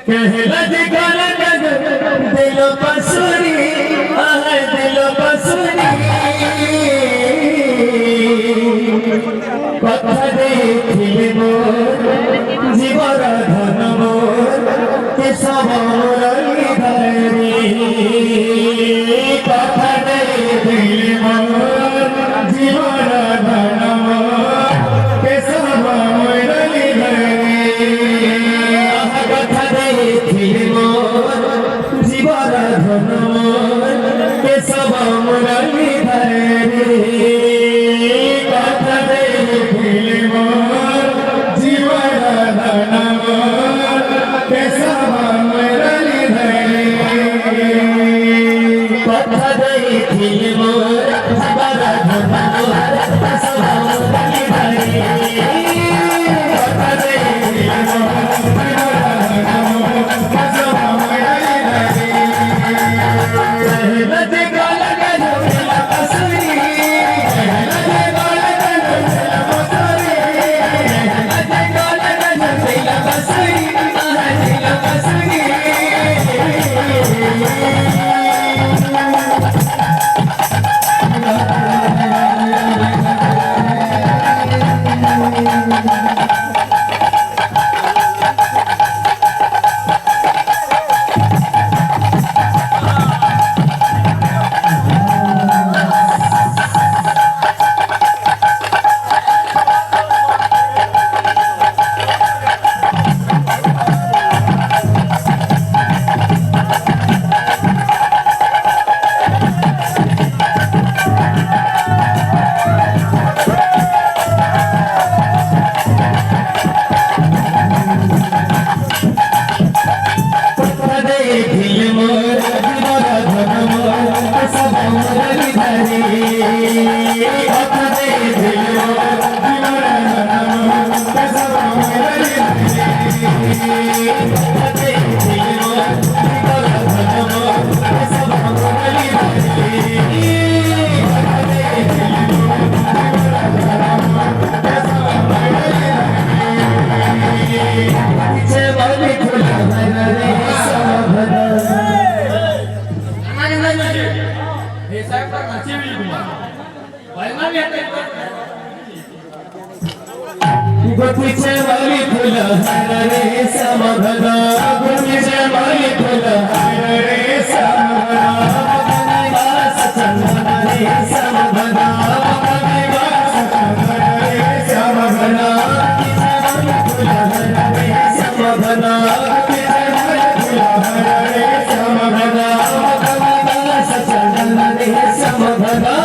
कहला दिल बसुरी दिल बसुरी कथा देखिले मोर जीवर धन मोर केशव मुरलीधरी कथा देखिले मोर जीवर धन मोर केशव मुरलीधरी कथा देखिले मोर जीवर धन मोर केशव मुरलीधरी कथा देखिले मोर जीवर धन मोर केशव मुरलीधरी कथा देखिले मोर जीवर धन मोर केशव मुरलीधरी कथा देखिले मोर गुटीचे वाली फुल रे समभदा गुटीचे वाली फुल रे समभदा वास चंदन रे समभदा वास चंदन रे समभदा फुल रे समभदा फुल रे समभदा वास चंदन रे समभदा